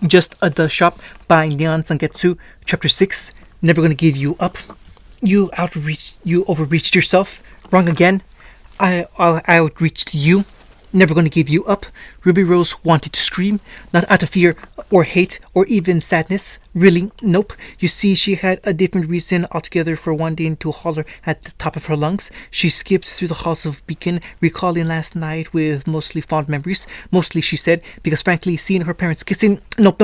Just at the shop by Neon Sangetsu, Chapter 6. Never gonna give you up. You overreached yourself. Wrong again. I outreached you. Never gonna give you up. Ruby Rose wanted to scream, not out of fear or hate or even sadness. Really, nope. You see, she had a different reason altogether for wanting to holler at the top of her lungs. She skipped through the halls of Beacon, recalling last night with mostly fond memories. Mostly, she said, because frankly, seeing her parents kissing, nope,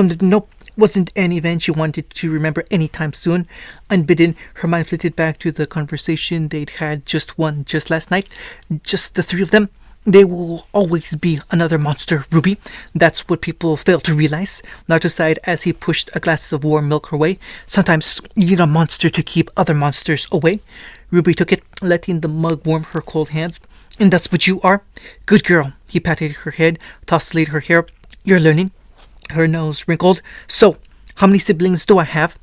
wasn't an event she wanted to remember anytime soon. Unbidden, her mind flitted back to the conversation they'd had just last night. Just the three of them. There will always be another monster, Ruby. That's what people fail to realize. Naruto sighed as he pushed a glass of warm milk her way. Sometimes you need a monster to keep other monsters away. Ruby took it, letting the mug warm her cold hands. And that's what you are? Good girl. He patted her head, tousled her hair. You're learning. Her nose wrinkled. So, how many siblings do I have?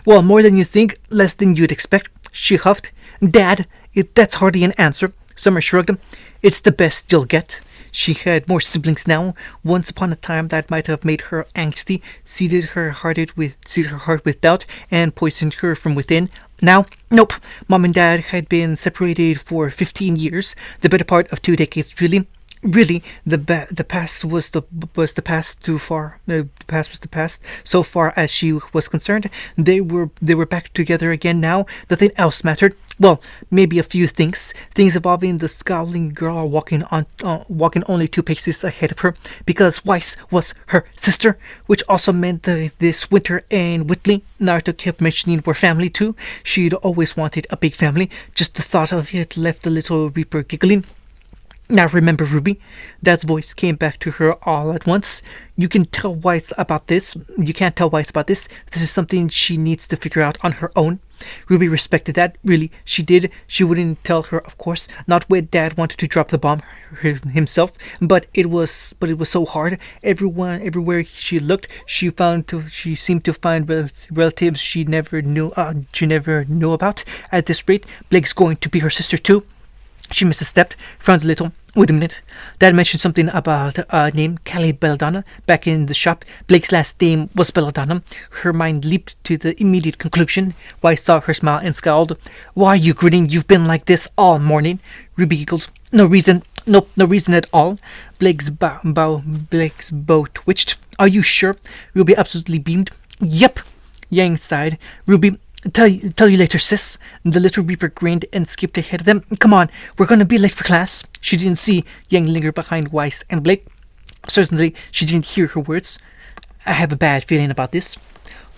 Well, more than you think, less than you'd expect. She huffed. Dad, that's hardly an answer. Summer shrugged. It's the best you'll get. She had more siblings now. Once upon a time, that might have made her angsty, seeded her heart with doubt, and poisoned her from within. Now, nope. Mom and Dad had been separated for 15 years, the better part of 2 decades, really. Really, the past was the past too far. The past was the past. So far as she was concerned, they were back together again now. Nothing else mattered. Well, maybe a few things involving the scowling girl walking only 2 paces ahead of her, because Weiss was her sister, which also meant that this Winter and Whitley, Naruto kept mentioning, were family too. She'd always wanted a big family. Just the thought of it left the little Reaper giggling. Now remember, Ruby, Dad's voice came back to her all at once. You can't tell Weiss about this. This is something she needs to figure out on her own. Ruby respected that. Really, she did. She wouldn't tell her, of course, not when Dad wanted to drop the bomb himself. But it was so hard. Everywhere she looked, she seemed to find relatives she never knew about. At this rate, Blake's going to be her sister too. She misstepped, frowned a little. Wait a minute. Dad mentioned something about a name, Callie Belladonna, back in the shop. Blake's last name was Belladonna. Her mind leaped to the immediate conclusion. Weiss saw her smile and scowled. Why are you grinning? You've been like this all morning. Ruby giggled. No reason. Nope, no reason at all. Blake's bow twitched. Are you sure? Ruby absolutely beamed. Yep. Yang sighed. Ruby, Tell you later, sis. The little Reaper grinned and skipped ahead of them. Come on, we're gonna be late for class. She didn't see Yang linger behind Weiss and Blake. Certainly, she didn't hear her words. I have a bad feeling about this.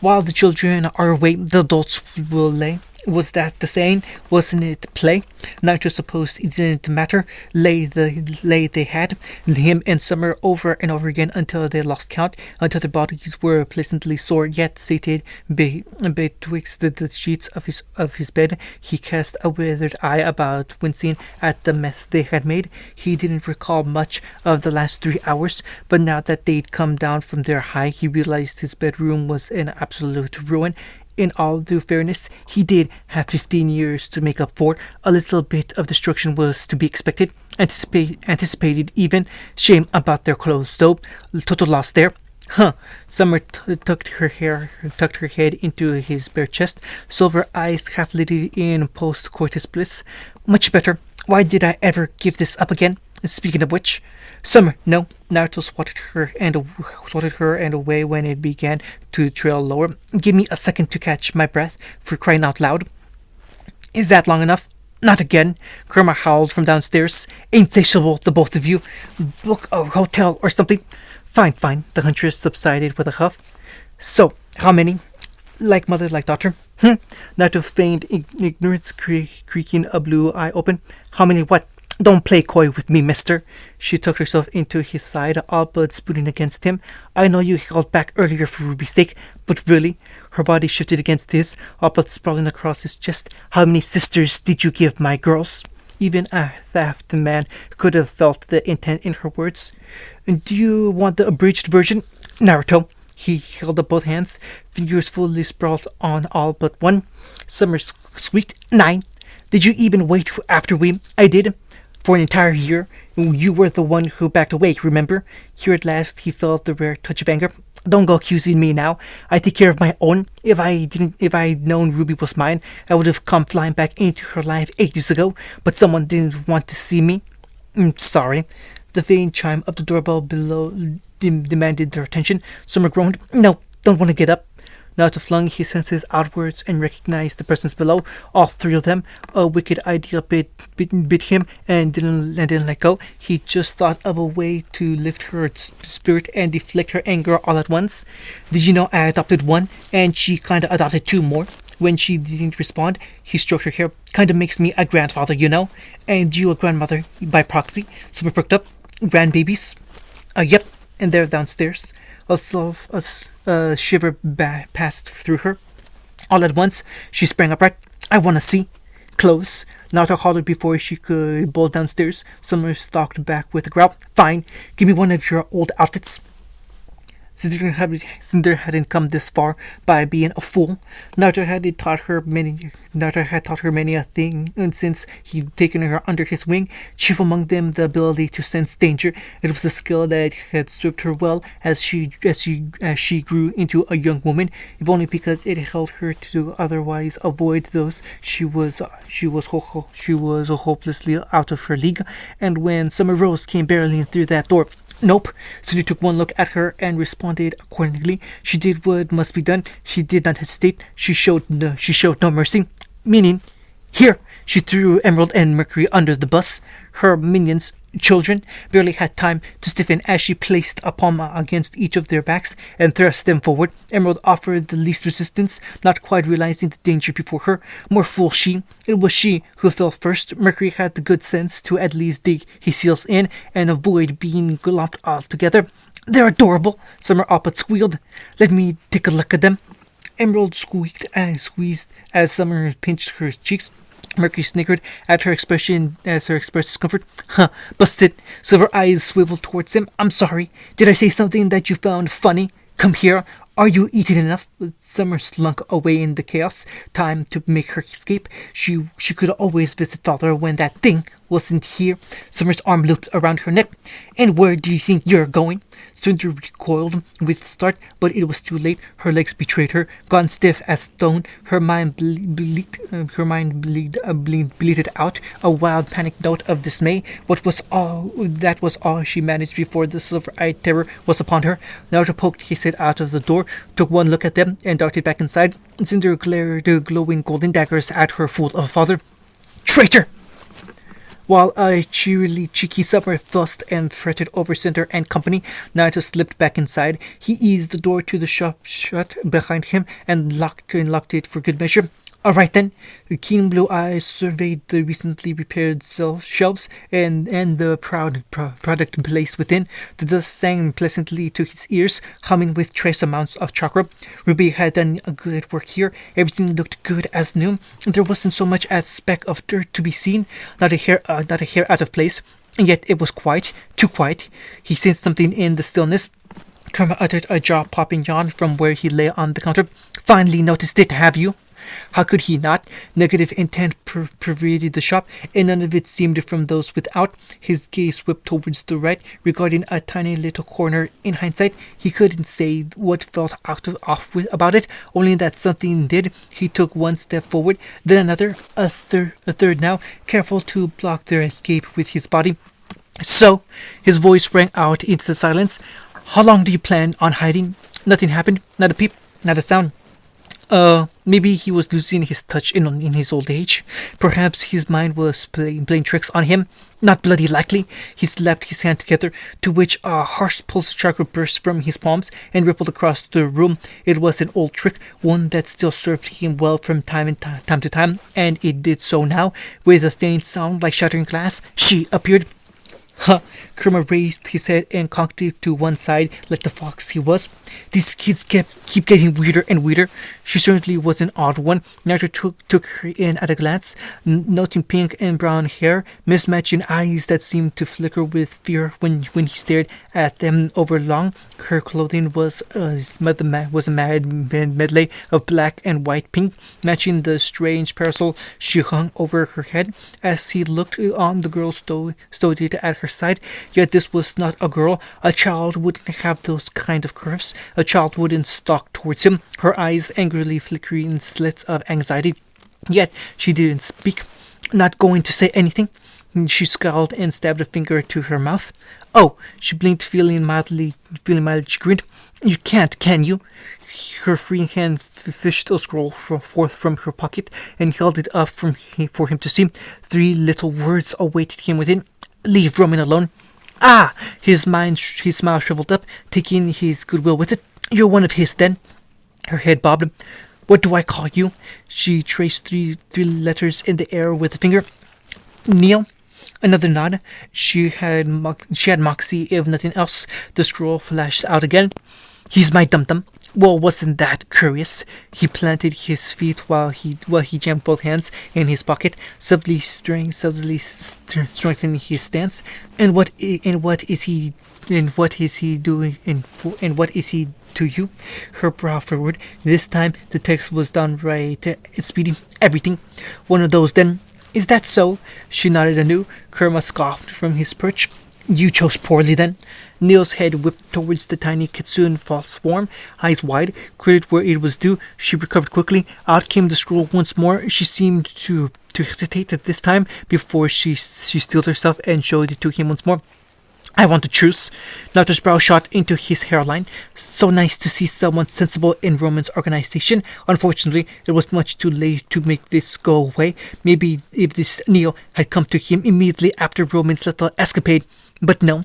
While the children are away, the adults will lay. Was that the saying? Wasn't it play? Naruto supposed it didn't matter. Lay they had, him and Summer, over and over again until they lost count, until their bodies were pleasantly sore yet sated. Betwixt the sheets of his bed, he cast a withered eye about, wincing at the mess they had made. He didn't recall much of the last 3 hours, but now that they'd come down from their high, he realized his bedroom was an absolute ruin. In all due fairness, he did have 15 years to make up for. A little bit of destruction was to be expected, anticipated even. Shame about their clothes, though. Total loss there. Huh. Summer tucked her head into his bare chest, silver eyes half lit in post-coitus bliss. Much better. Why did I ever give this up again? Speaking of which, Summer, no. Naruto swatted her and away when it began to trail lower. Give me a second to catch my breath, for crying out loud. Is that long enough? Not again. Kurama howled from downstairs. Insatiable, the both of you. Book a hotel or something. Fine. The huntress subsided with a huff. So, how many? Like mother, like daughter. Naruto feigned ignorance, creaking a blue eye open. How many what? Don't play coy with me, mister. She tucked herself into his side, all but spooning against him. I know you held back earlier for Ruby's sake, but really? Her body shifted against his, all but sprawling across his chest. How many sisters did you give my girls? Even a theft man could have felt the intent in her words. Do you want the abridged version? Naruto. He held up both hands, fingers fully sprawled on all but one. Summer squeaked. 9. Did you even wait after we? I did. For an entire year. You were the one who backed away, remember? Here at last he felt the rare touch of anger. Don't go accusing me now. I take care of my own. If I'd known Ruby was mine, I would have come flying back into her life ages ago. But someone didn't want to see me. Sorry. The faint chime of the doorbell below demanded their attention. Summer groaned. No, don't want to get up. Naruto flung his senses outwards and recognized the presence below. All three of them. A wicked idea bit him and didn't let go. He just thought of a way to lift her spirit and deflect her anger all at once. Did you know I adopted one, and she kinda adopted two more? When she didn't respond, he stroked her hair. Kinda makes me a grandfather, you know? And you a grandmother by proxy. Summer perked up. Grandbabies? Yep, and they're downstairs. A shiver passed through her. All at once, she sprang upright. I want to see. Clothes. Naruto hollered before she could bolt downstairs. Summer stalked back with a growl. Fine, give me one of your old outfits. Cinder hadn't come this far by being a fool. Naruto had taught her many a thing, and since he'd taken her under his wing, chief among them the ability to sense danger. It was a skill that had served her well as she grew into a young woman, if only because it helped her to otherwise avoid those she was hopelessly out of her league. And when Summer Rose came barreling through that door, nope. Sudi took one look at her and responded accordingly. She did what must be done. She did not hesitate. She showed no mercy. Meaning, here, she threw Emerald and Mercury under the bus. Her minions, children, barely had time to stiffen as she placed a palm against each of their backs and thrust them forward. Emerald offered the least resistance, not quite realizing the danger before her. More fool she. It was she who fell first. Mercury had the good sense to at least dig his heels in and avoid being lumped altogether. They're adorable, Summer all but squealed. Let me take a look at them. Emerald squeaked and squeezed as Summer pinched her cheeks. Mercury snickered at her expression as her expressed discomfort. Huh, busted. Silver eyes swiveled towards him. I'm sorry. Did I say something that you found funny? Come here. Are you eating enough? Summer slunk away in the chaos. Time to make her escape. She could always visit father when that thing wasn't here. Summer's arm looped around her neck. And where do you think you're going? Cinder recoiled with a start, but it was too late. Her legs betrayed her. Gone stiff as stone, her mind bleated out a wild panic note of dismay. That was all she managed before the silver-eyed terror was upon her. Naruto poked his head out of the door, took one look at them, and darted back inside. Cinder glared glowing golden daggers at her fool of a father. Traitor! While a cheeky Summer fussed and fretted over Cinder and company, Naruto slipped back inside. He eased the door to the shop shut behind him and locked it for good measure. All right then. The keen blue eyes surveyed the recently repaired shelves and the product placed within. The dust sang pleasantly to his ears, humming with trace amounts of chakra. Ruby had done a good work here. Everything looked good as new. There wasn't so much as a speck of dirt to be seen, not a hair out of place. And yet it was quiet, too quiet. He sensed something in the stillness. Karma uttered a jaw-popping yawn from where he lay on the counter. Finally noticed it, have you? How could he not? Negative intent pervaded the shop, and none of it seemed from those without. His gaze swept towards the right, regarding a tiny little corner. In hindsight, he couldn't say what felt off about it, only that something did. He took one step forward, then another, a third now, careful to block their escape with his body. So, his voice rang out into the silence. How long do you plan on hiding? Nothing happened. Not a peep. Not a sound. Maybe he was losing his touch in his old age. Perhaps his mind was playing tricks on him. Not bloody likely. He slapped his hand together, to which a harsh pulse chakra burst from his palms and rippled across the room. It was an old trick, one that still served him well from time to time, and it did so now. With a faint sound like shattering glass, she appeared. Huh. Kurama raised his head and cocked it to one side like the fox he was. These kids keep getting weirder and weirder. She certainly was an odd one. Naruto took her in at a glance, noting pink and brown hair, mismatching eyes that seemed to flicker with fear when he stared at them over long. Her clothing was a mad medley of black and white pink, matching the strange parasol she hung over her head. As he looked on, the girl stowed it at her side. Yet this was not a girl. A child wouldn't have those kind of curves. A child wouldn't stalk towards him, her eyes angrily flickering slits of anxiety. Yet she didn't speak. Not going to say anything? She scowled and stabbed a finger to her mouth. Oh, she blinked, feeling mildly chagrined. You can't, can you? Her free hand fished a scroll forth from her pocket and held it up for him to see. 3 little words awaited him within. Leave Roman alone. Ah! His smile shriveled up, taking his goodwill with it. You're one of his, then? Her head bobbed. What do I call you? She traced three letters in the air with a finger. Neil. Another nod. She had moxie, if nothing else. The scroll flashed out again. He's my dum-dum. Well, wasn't that curious? He planted his feet while he jammed both hands in his pocket, subtly strengthening his stance. And what is he doing? And what is he to you? Her brow furrowed. This time the text was downright speedy. Everything. One of those, then. Is that so? She nodded anew. Kurma scoffed from his perch. You chose poorly, then. Neil's head whipped towards the tiny kitsune false swarm, eyes wide, credit where it was due. She recovered quickly. Out came the scroll once more. She seemed to hesitate at this time before she steeled herself and showed it to him once more. I want a truce. Naruto's brow shot into his hairline. So nice to see someone sensible in Roman's organization. Unfortunately, it was much too late to make this go away. Maybe if this Neo had come to him immediately after Roman's little escapade. But no.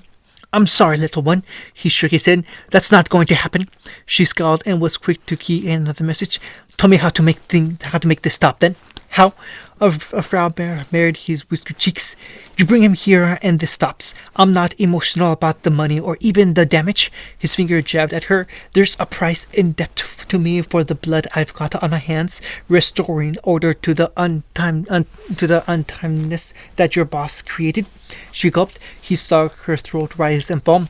I'm sorry, little one. He shook his head. That's not going to happen. She scowled and was quick to key in another message. Tell me how to make this stop, then. How? A frown marred his whiskered cheeks. You bring him here and this stops. I'm not emotional about the money or even the damage. His finger jabbed at her. There's a price in debt to me for the blood I've got on my hands, restoring order to the untimeliness that your boss created. She gulped. He saw her throat rise and fall.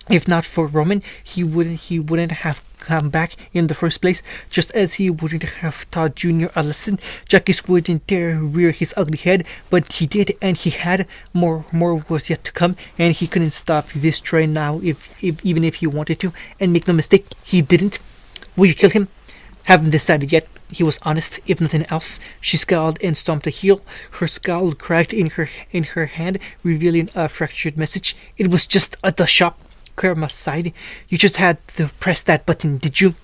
If not for Roman, he wouldn't have come back in the first place, just as he wouldn't have taught Junior a lesson. Jacques wouldn't dare rear his ugly head, but he did, and he had. More was yet to come, and he couldn't stop this train now, even if he wanted to. And make no mistake, he didn't. Will you kill him? Haven't decided yet. He was honest, if nothing else. She scowled and stomped a heel. Her scowl cracked in her hand, revealing a fractured message. It was just at the shop. Kurma sighed. You just had to press that button, did you?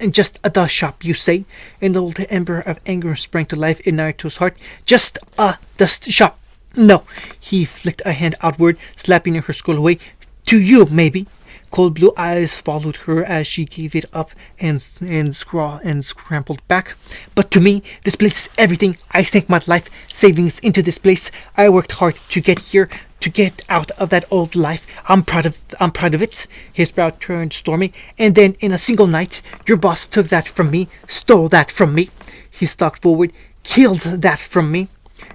And just a dust shop, you say? An old ember of anger sprang to life in Naruto's heart. Just a dust shop. No. He flicked a hand outward, slapping her skull away. To you, maybe. Cold blue eyes followed her as she gave it up and scrambled back. But to me, this place is everything. I sank my life savings into this place. I worked hard to get here, to get out of that old life. I'm proud of it. His brow turned stormy. And then in a single night, your boss took that from me, stole that from me. He stalked forward, killed that from me.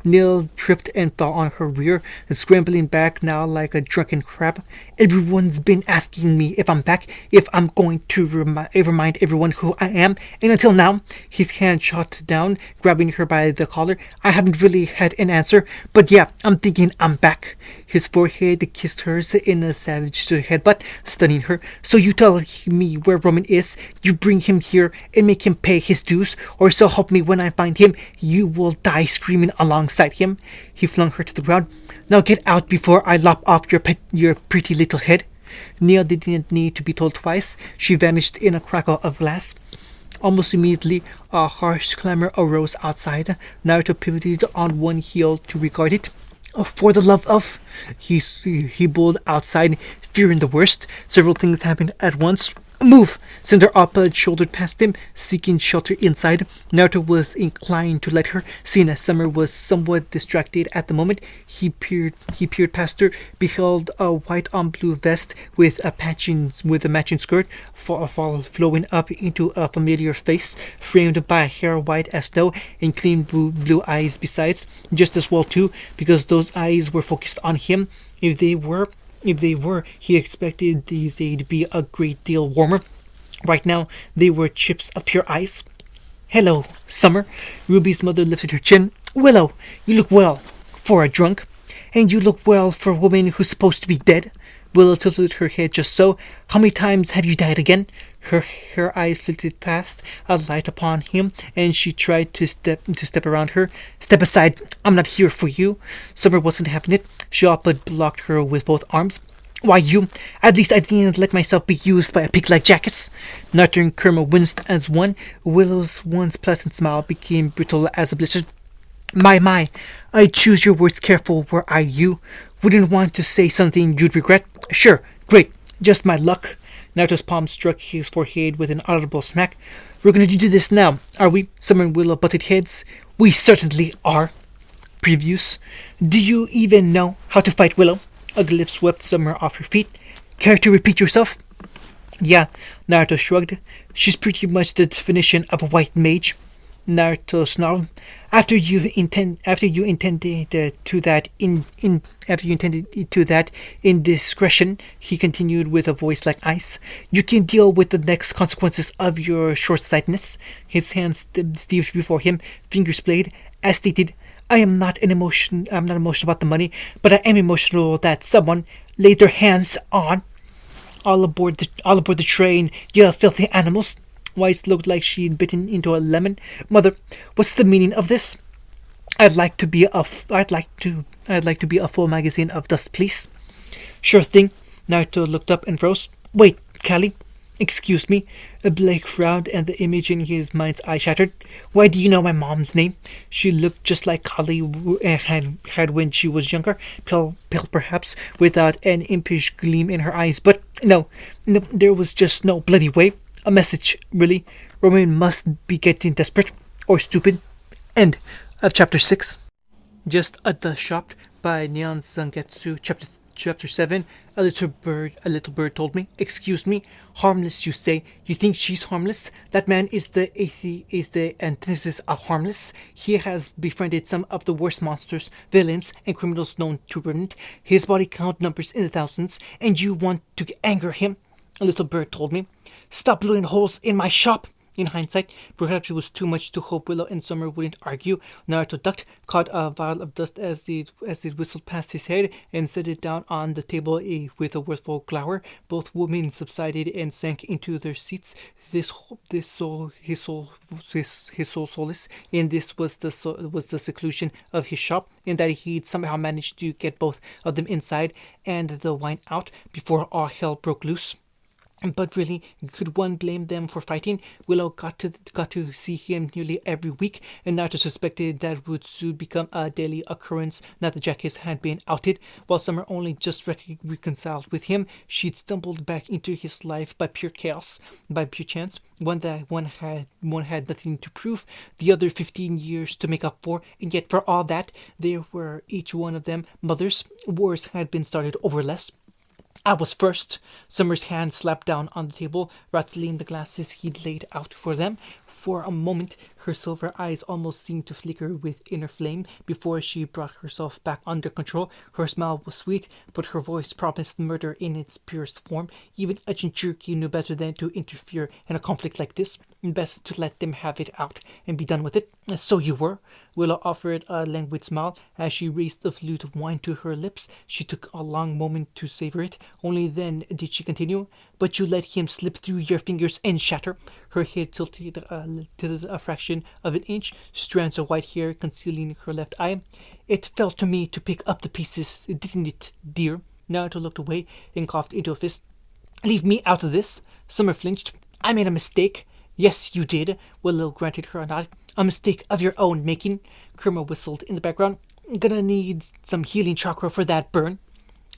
Neil tripped and fell on her rear, scrambling back now like a drunken crab. Everyone's been asking me if I'm back, if I'm going to remind everyone who I am, and until now, his hand shot down, grabbing her by the collar. I haven't really had an answer, but yeah, I'm thinking I'm back. His forehead kissed hers in a savage headbutt, stunning her. So you tell me where Roman is, you bring him here and make him pay his dues, or so help me when I find him, you will die screaming alongside him. He flung her to the ground. Now get out before I lop off your pretty little head. Neil didn't need to be told twice. She vanished in a crackle of glass. Almost immediately, a harsh clamor arose outside. Naruto pivoted on one heel to regard it. For the love of... He bawled outside, fearing the worst. Several things happened at once. Move! Cinder Appa shouldered past him, seeking shelter inside. Naruto was inclined to let her, seeing as Summer was somewhat distracted at the moment. He peered past her, beheld a white on blue vest with a matching skirt flowing up into a familiar face, framed by hair white as snow and clean blue eyes besides, just as well too, because those eyes were focused on him. If they were, he expected they'd be a great deal warmer. Right now, they were chips of pure ice. Hello, Summer. Ruby's mother lifted her chin. Willow, you look well for a drunk. And you look well for a woman who's supposed to be dead. Willow tilted her head just so. How many times have you died again? Her eyes flitted past, a light upon him, and she tried to step around her. Step aside. I'm not here for you. Summer wasn't having it. Shoppa blocked her with both arms. Why you? At least I didn't let myself be used by a pig like Jackass. Naruto and Kurma winced as one. Willow's once pleasant smile became brittle as a blizzard. My, I choose your words careful were I you. Wouldn't want to say something you'd regret? Sure, great, just my luck. Naruto's palm struck his forehead with an audible smack. We're going to do this now, are we? Summer and Willow butted heads. We certainly are. Previews. Do you even know how to fight, Willow? A glyph swept Summer off her feet. Care to repeat yourself? Yeah, Naruto shrugged. She's pretty much the definition of a white mage. Naruto snarled. After you intended to that indiscretion, he continued with a voice like ice. You can deal with the next consequences of your short-sightedness. His hands steeped before him, fingers played. As stated, I'm not emotional about the money, but I am emotional that someone laid their hands on. All aboard the train, you filthy animals. Weiss looked like she'd bitten into a lemon. Mother, what's the meaning of this? I'd like to be a full magazine of dust, please. Sure thing. Naruto looked up and froze. Wait, Callie. Excuse me. Blake frowned, and the image in his mind's eye shattered. Why do you know my mom's name? She looked just like Callie had when she was younger, pale perhaps, without an impish gleam in her eyes. But no, there was just no bloody way. A message, really. Roman must be getting desperate or stupid. End of chapter 6. Just at the shop by Neon Zangetsu, chapter 7. A little bird told me. Excuse me, harmless you say? You think she's harmless? That man is the antithesis of harmless. He has befriended some of the worst monsters, villains, and criminals known to Revenant. His body count numbers in the thousands, and you want to anger him? A little bird told me. Stop blowing holes in my shop! In hindsight, perhaps it was too much to hope Willow and Summer wouldn't argue. Naruto ducked, caught a vial of dust as it whistled past his head, and set it down on the table with a wistful glower. Both women subsided and sank into their seats. His sole solace in this was the seclusion of his shop, in that he'd somehow managed to get both of them inside and the wine out before all hell broke loose. But really, could one blame them for fighting? Willow got to see him nearly every week, and Naruto suspected that would soon become a daily occurrence now that Jackass had been outed. While Summer only just reconciled with him, she'd stumbled back into his life by pure chaos, by pure chance. One had nothing to prove, the other 15 years to make up for, and yet for all that, there were each one of them mothers. Wars had been started over less. I was first. Summer's hand slapped down on the table, rattling the glasses he'd laid out for them. For a moment, her silver eyes almost seemed to flicker with inner flame before she brought herself back under control. Her smile was sweet, but her voice promised murder in its purest form. Even a Jinchuriki knew better than to interfere in a conflict like this. Best to let them have it out and be done with it. So you were. Willow offered a languid smile as she raised the flute of wine to her lips. She took a long moment to savor it. Only then did she continue. But you let him slip through your fingers and shatter. Her head tilted a fraction of an inch, strands of white hair concealing her left eye. It fell to me to pick up the pieces, didn't it, dear? Naruto looked away and coughed into a fist. Leave me out of this. Summer flinched. I made a mistake. Yes, you did. Willow granted her a nod. A mistake of your own making. Kurma whistled in the background. Gonna need some healing chakra for that burn.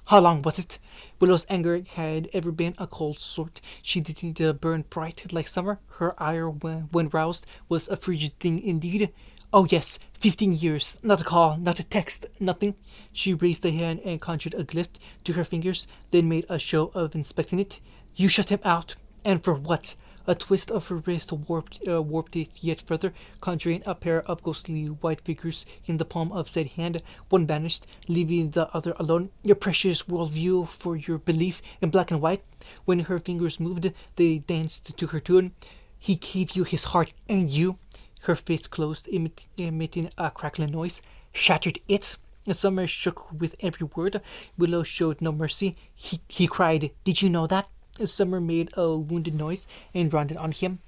How long was it? Willow's anger had ever been a cold sort. She didn't burn bright like summer. Her ire, when roused, was a frigid thing indeed. Oh yes, 15 years. Not a call, not a text, nothing. She raised a hand and conjured a glyph to her fingers, then made a show of inspecting it. You shut him out. And for what? A twist of her wrist warped it yet further, conjuring a pair of ghostly white figures in the palm of said hand. One vanished, leaving the other alone. Your precious worldview for your belief in black and white. When her fingers moved, they danced to her tune. He gave you his heart, and you, her face closed, emitting a crackling noise, shattered it. Summer shook with every word. Willow showed no mercy. He cried, Did you know that? Summer made a wounded noise and rounded on him.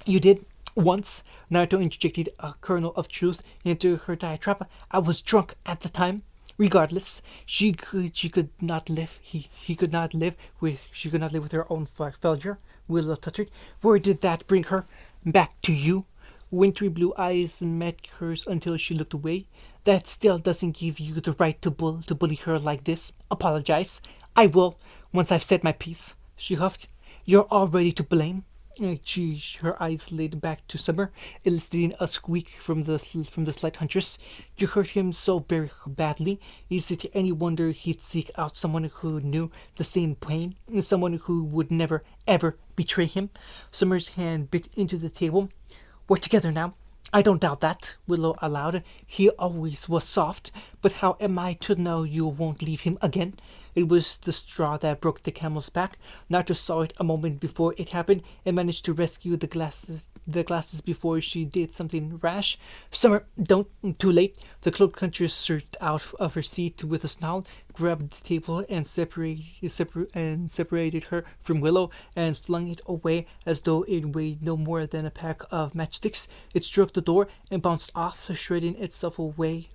You did? Once? Naruto interjected a kernel of truth into her diatribe. I was drunk at the time. Regardless, she could not live. He could not live with she could not live with her own failure. Willow tuttered. Where did that bring her? Back to you. Wintry blue eyes met hers until she looked away. That still doesn't give you the right to bully her like this. Apologize. I will, once I've said my piece. She huffed. You're already to blame. Her eyes laid back to Summer, eliciting a squeak from the slight huntress. You hurt him so very badly. Is it any wonder he'd seek out someone who knew the same pain, someone who would never ever betray him? Summer's hand bit into the table. We're together now. I don't doubt that, Willow allowed. He always was soft, but how am I to know you won't leave him again? It was the straw that broke the camel's back. Naruto saw it a moment before it happened and managed to rescue the glasses before she did something rash. Summer, don't. Too late. The cloaked huntress surged out of her seat with a snarl, grabbed the table and separated her from Willow and flung it away as though it weighed no more than a pack of matchsticks. It struck the door and bounced off, shredding itself apart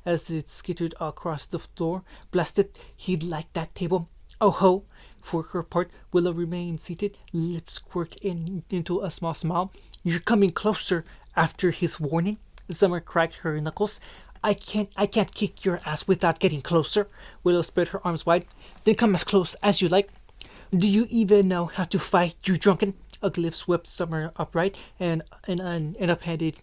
as it skittered across the floor. Blast it, he'd like that table. Oh ho! For her part, Willow remained seated, lips quirked into a small smile. You're coming closer after his warning. Summer cracked her knuckles. I can't kick your ass without getting closer. Willow spread her arms wide. Then come as close as you like. Do you even know how to fight, you drunken? A glyph swept Summer upright and upheated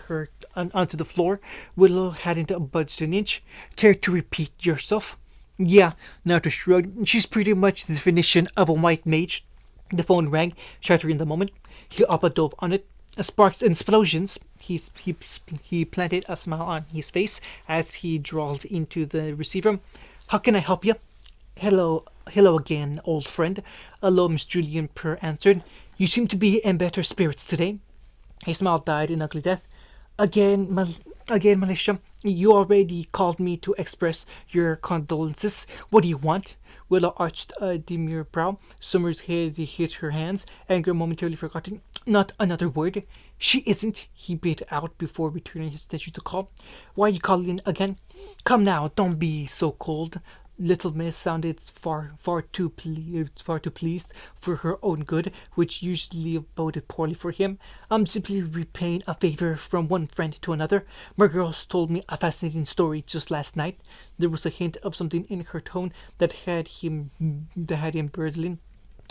her onto the floor. Willow hadn't budged an inch. Care to repeat yourself? Yeah, Naruto shrugged. She's pretty much the definition of a white mage. The phone rang, shattering the moment. He dove on it. Sparks and explosions. He planted a smile on his face as he drawled into the receiver. How can I help you? Hello again, old friend. A low Miss Julian purr answered. You seem to be in better spirits today. His smile died in ugly death. Again, Militia, you already called me to express your condolences. What do you want? Willow arched a demure brow. Summer's head hit her hands, anger momentarily forgotten. Not another word. She isn't, he bit out before returning his attention to call. Why are you calling again? Come now, don't be so cold. Little Miss sounded far too pleased for her own good, which usually boded poorly for him. I'm simply repaying a favor from one friend to another. My girls told me a fascinating story just last night. There was a hint of something in her tone that had him birdling.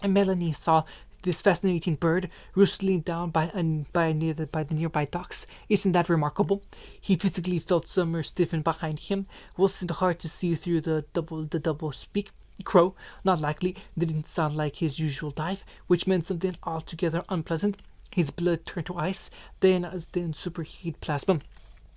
And Melanie saw this fascinating bird roosting down by the nearby docks. Isn't that remarkable? He physically felt Summer stiffen behind him. Wasn't hard to see through the double speak. Crow, not likely, didn't sound like his usual dive, which meant something altogether unpleasant. His blood turned to ice, then superheat plasma.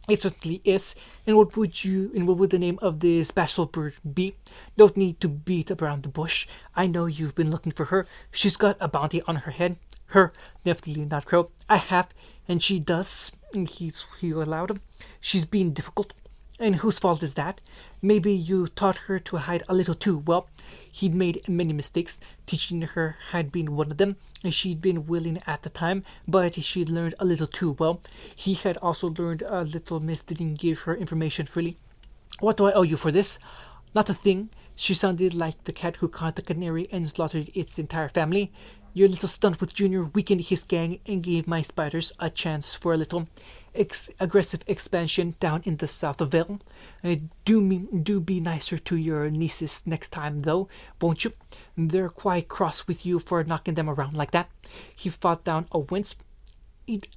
It certainly is. And what would the name of this bashful bird be? Don't need to beat around the bush. I know you've been looking for her. She's got a bounty on her head. Her, definitely not Crow. I have, and she does. He allowed. She's being difficult. And whose fault is that? Maybe you taught her to hide a little too well. He'd made many mistakes. Teaching her had been one of them. She'd been willing at the time, but she'd learned a little too well. He had also learned a little Miss didn't give her information freely. What do I owe you for this? Not a thing. She sounded like the cat who caught the canary and slaughtered its entire family. Your little stunt with Junior weakened his gang and gave my spiders a chance for a little. aggressive expansion down in the south of Vale. Do be nicer to your nieces next time, though, won't you? They're quite cross with you for knocking them around like that. He fought down a wince. It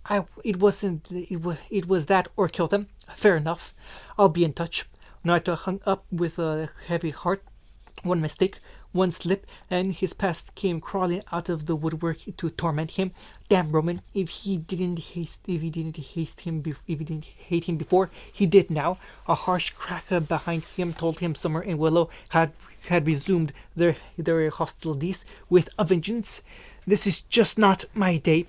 wasn't. It was that or kill them. Fair enough. I'll be in touch. Naruto hung up with a heavy heart. One mistake, one slip, and his past came crawling out of the woodwork to torment him. Damn Roman! If he didn't hate him before, he did now. A harsh cracker behind him told him Summer and Willow had resumed their hostilities with a vengeance. This is just not my day.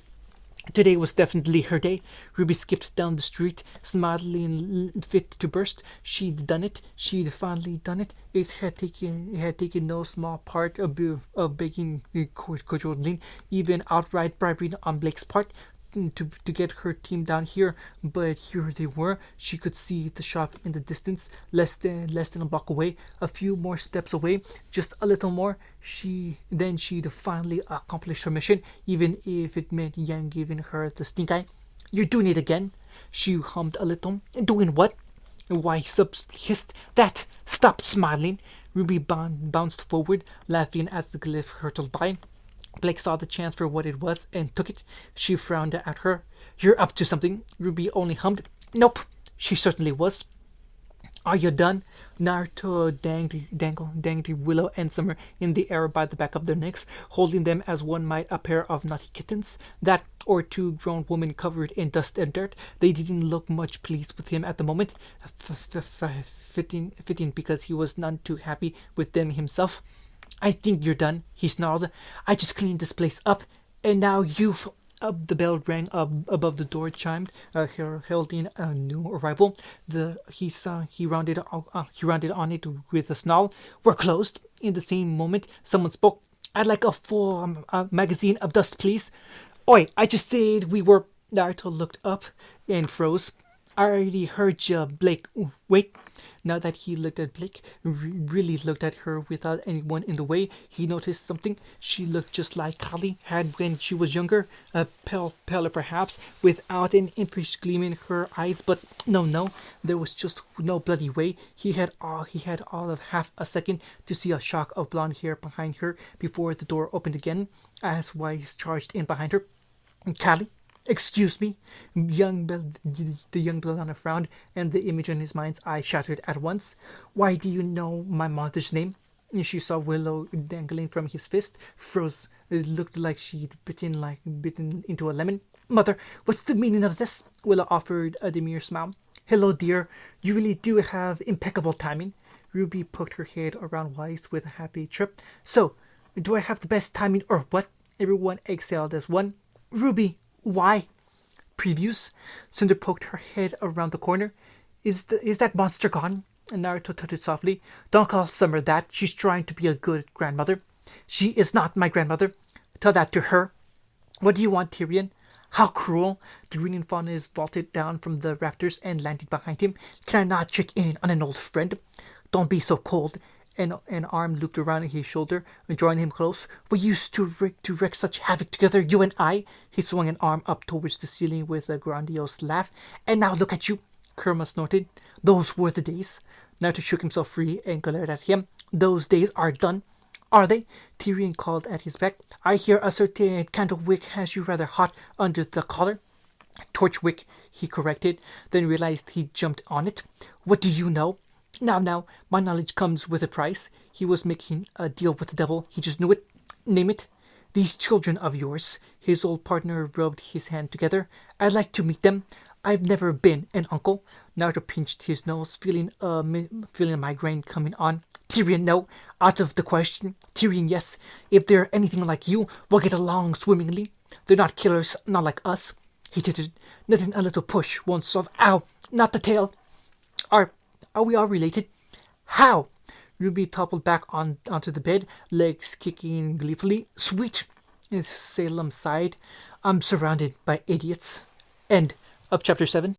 Today was definitely her day. Ruby skipped down the street, smiling fit to burst. She'd done it. She'd finally done it. It had taken no small part of begging cajoling, even outright bribery on Blake's part, to get her team down here, but here they were. She could see the shop in the distance, less than a block away, a few more steps away, just a little more. She'd finally accomplished her mission, even if it meant Yang giving her the stink eye. You're doing it again, she hummed a little. Doing what? Why, hissed that. Stop smiling. Ruby bounced forward, laughing as the glyph hurtled by. Blake saw the chance for what it was and took it. She frowned at her. You're up to something. Ruby only hummed. Nope. She certainly was. Are you done? Naruto danged Willow and Summer in the air by the back of their necks, holding them as one might a pair of naughty kittens. That or two grown women covered in dust and dirt. They didn't look much pleased with him at the moment. Fitting because he was none too happy with them himself. I think you're done, he snarled. I just cleaned this place up, and now you've... The bell rang above the door, chimed, heralding a new arrival. He rounded on it with a snarl. We're closed. In the same moment, someone spoke. I'd like a full magazine of dust, please. Oi, I just said we were... Naruto looked up and froze. I already heard you, Blake. Wait. Now that he looked at Blake, really looked at her without anyone in the way, he noticed something. She looked just like Kali had when she was younger, paler perhaps, without an impish gleam in her eyes. But no, there was just no bloody way. He had all of half a second to see a shock of blonde hair behind her before the door opened again, as Wise charged in behind her. Kali? Excuse me, the young Belladonna frowned, and the image in his mind's eye shattered at once. Why do you know my mother's name? She saw Willow dangling from his fist, froze. It looked like she'd bitten into a lemon. Mother, what's the meaning of this? Willow offered a demure smile. Hello, dear. You really do have impeccable timing. Ruby poked her head around Wise with a happy chirp. So, do I have the best timing or what? Everyone exhaled as one. Ruby, why? Previews. Cinder poked her head around the corner. Is that monster gone? And Naruto tutted softly. Don't call Summer that. She's trying to be a good grandmother. She is not my grandmother. Tell that to her. What do you want, Tyrion? How cruel. The green faunas vaulted down from the rafters and landed behind him. Can I not check in on an old friend? Don't be so cold. An arm looped around his shoulder, drawing him close. We used to wreak such havoc together, you and I. He swung an arm up towards the ceiling with a grandiose laugh. And now look at you, Kurama snorted. Those were the days. Naruto shook himself free and glared at him. Those days are done. Are they? Tyrion called at his back. I hear a certain candle wick has you rather hot under the collar. Torch wick, he corrected, then realized he'd jumped on it. What do you know? Now, my knowledge comes with a price. He was making a deal with the devil. He just knew it. Name it. These children of yours. His old partner rubbed his hand together. I'd like to meet them. I've never been an uncle. Naruto pinched his nose, feeling a migraine coming on. Tyrion, no. Out of the question. Tyrion, yes. If they're anything like you, we'll get along swimmingly. They're not killers, not like us. He tittered. Nothing a little push won't solve. Ow! Not the tail. Are we all related? How? Ruby toppled back onto the bed, legs kicking gleefully. Sweet! Salem sighed. I'm surrounded by idiots. End of chapter 7.